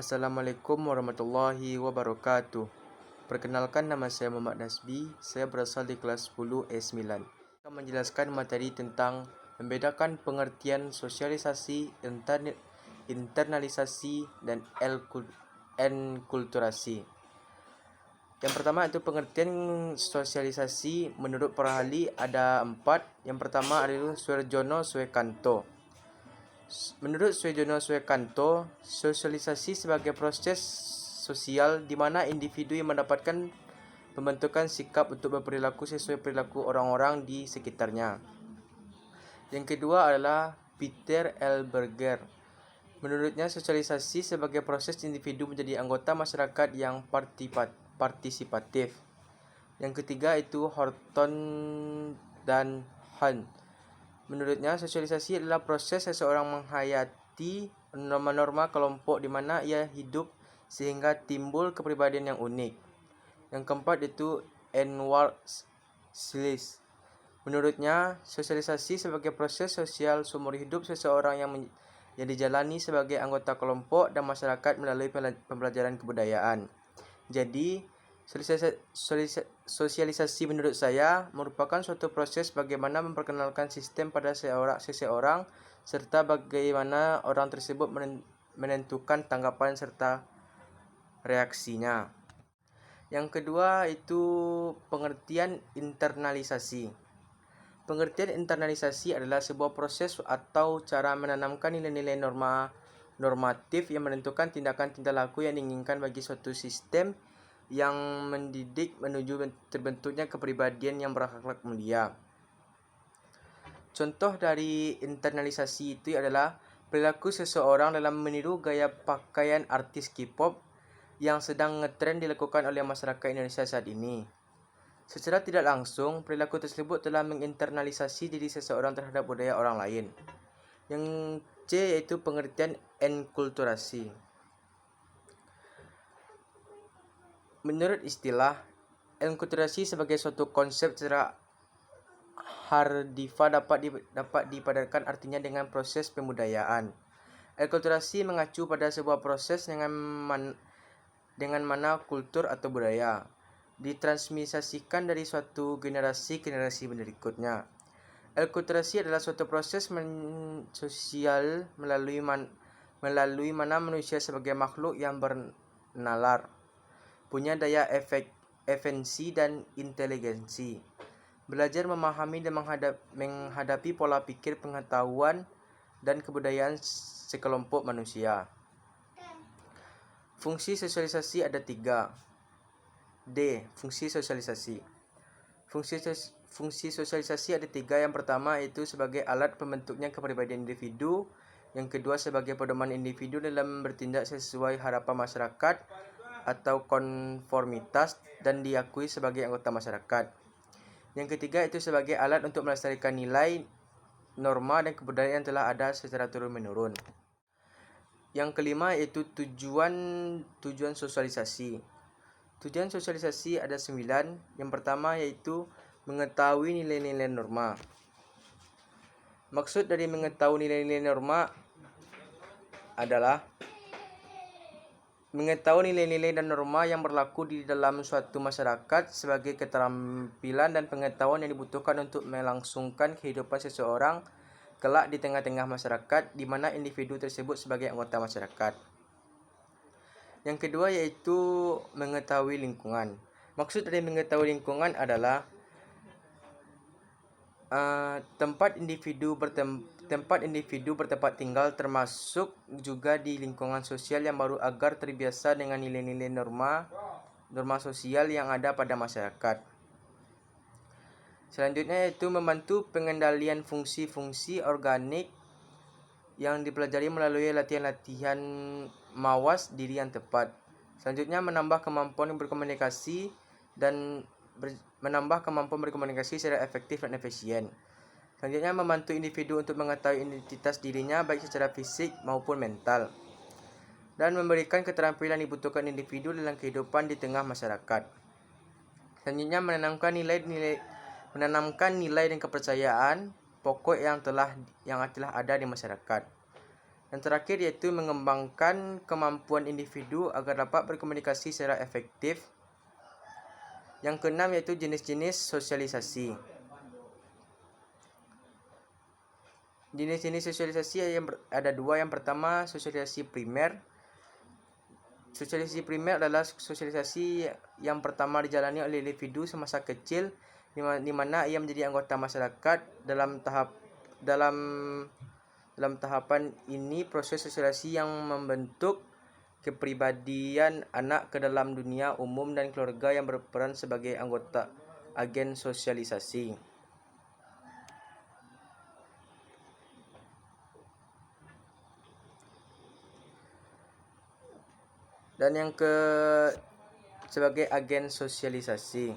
Assalamualaikum warahmatullahi wabarakatuh. Perkenalkan, nama saya Muhammad Nasbi. Saya berasal di kelas 10 E9. Saya akan menjelaskan materi tentang membedakan pengertian sosialisasi, internalisasi, dan enkulturasi. Yang pertama itu pengertian sosialisasi. Menurut para ahli ada 4. Yang pertama adalah Suarjono Suekanto. Menurut Suarjono Suekanto, sosialisasi sebagai proses sosial di mana individu yang mendapatkan pembentukan sikap untuk berperilaku sesuai perilaku orang-orang di sekitarnya. Yang kedua adalah Peter L. Berger. Menurutnya, sosialisasi sebagai proses individu menjadi anggota masyarakat yang partisipatif. Yang ketiga itu Horton dan Hunt. Menurutnya, sosialisasi adalah proses seseorang menghayati norma-norma kelompok di mana ia hidup sehingga timbul kepribadian yang unik. Yang keempat itu Edward Silis. Menurutnya, sosialisasi sebagai proses sosial seumur hidup seseorang yang dijalani sebagai anggota kelompok dan masyarakat melalui pembelajaran kebudayaan. Jadi, sosialisasi menurut saya merupakan suatu proses bagaimana memperkenalkan sistem pada seseorang serta bagaimana orang tersebut menentukan tanggapan serta reaksinya. Yang kedua itu pengertian internalisasi. Pengertian internalisasi adalah sebuah proses atau cara menanamkan nilai-nilai normatif yang menentukan tindakan-tindak laku yang diinginkan bagi suatu sistem yang mendidik menuju terbentuknya kepribadian yang berakhlak mulia. Contoh dari internalisasi itu adalah perilaku seseorang dalam meniru gaya pakaian artis K-pop yang sedang ngetren dilakukan oleh masyarakat Indonesia saat ini. Secara tidak langsung, perilaku tersebut telah menginternalisasi diri seseorang terhadap budaya orang lain. Yang C yaitu pengertian enkulturasi. Menurut istilah, enkulturasi sebagai suatu konsep secara harfiah dapat dipadatkan artinya dengan proses pembudayaan. Enkulturasi mengacu pada sebuah proses dengan mana kultur atau budaya ditransmisikan dari suatu generasi ke generasi berikutnya. Enkulturasi adalah suatu proses sosial melalui mana manusia sebagai makhluk yang bernalar, punya daya efensi dan inteligensi, belajar memahami dan menghadapi pola pikir, pengetahuan, dan kebudayaan sekelompok manusia. Fungsi sosialisasi ada 3. D. Fungsi sosialisasi. Fungsi sosialisasi ada 3. Yang pertama itu sebagai alat pembentuknya kepribadian individu. Yang kedua sebagai pedoman individu dalam bertindak sesuai harapan masyarakat atau konformitas dan diakui sebagai anggota masyarakat. Yang ketiga itu sebagai alat untuk melestarikan nilai, norma, dan kebudayaan yang telah ada secara turun-menurun. Yang kelima yaitu tujuan sosialisasi. Tujuan sosialisasi ada 9. Yang pertama yaitu mengetahui nilai-nilai norma. Maksud dari mengetahui nilai-nilai norma adalah mengetahui nilai-nilai dan norma yang berlaku di dalam suatu masyarakat sebagai keterampilan dan pengetahuan yang dibutuhkan untuk melangsungkan kehidupan seseorang kelak di tengah-tengah masyarakat di mana individu tersebut sebagai anggota masyarakat. Yang kedua yaitu mengetahui lingkungan. Maksud dari mengetahui lingkungan adalah tempat individu bertempat tinggal, termasuk juga di lingkungan sosial yang baru agar terbiasa dengan nilai-nilai norma sosial yang ada pada masyarakat. Selanjutnya yaitu membantu pengendalian fungsi-fungsi organik yang dipelajari melalui latihan-latihan mawas diri yang tepat. Selanjutnya menambah kemampuan berkomunikasi secara efektif dan efisien. Selanjutnya membantu individu untuk mengetahui identitas dirinya baik secara fisik maupun mental, dan memberikan keterampilan dibutuhkan individu dalam kehidupan di tengah masyarakat. Selanjutnya menanamkan nilai dan kepercayaan pokok yang telah ada di masyarakat. Yang terakhir yaitu mengembangkan kemampuan individu agar dapat berkomunikasi secara efektif. Yang keenam yaitu jenis-jenis sosialisasi. Jenis-jenis sosialisasi ada dua. Yang pertama, sosialisasi primer. Sosialisasi primer adalah sosialisasi yang pertama dijalani oleh individu semasa kecil, di mana ia menjadi anggota masyarakat. Dalam tahapan ini, proses sosialisasi yang membentuk kepribadian anak ke dalam dunia umum dan keluarga yang berperan sebagai anggota agen sosialisasi. Dan yang sebagai agen sosialisasi.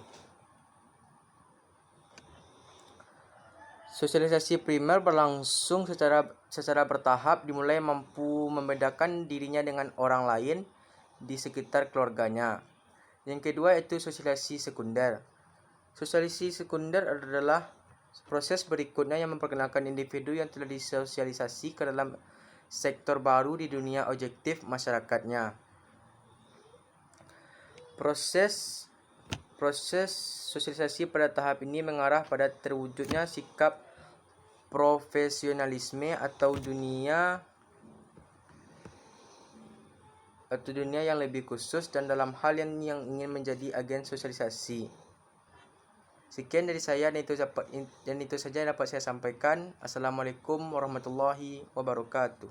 Sosialisasi primer berlangsung secara bertahap, dimulai mampu membedakan dirinya dengan orang lain di sekitar keluarganya. Yang kedua yaitu sosialisasi sekunder. Sosialisasi sekunder adalah proses berikutnya yang memperkenalkan individu yang telah disosialisasi ke dalam sektor baru di dunia objektif masyarakatnya. Proses sosialisasi pada tahap ini mengarah pada terwujudnya sikap profesionalisme atau dunia yang lebih khusus dan dalam hal yang ingin menjadi agen sosialisasi. Sekian dari saya dan itu saja yang dapat saya sampaikan. Assalamualaikum warahmatullahi wabarakatuh.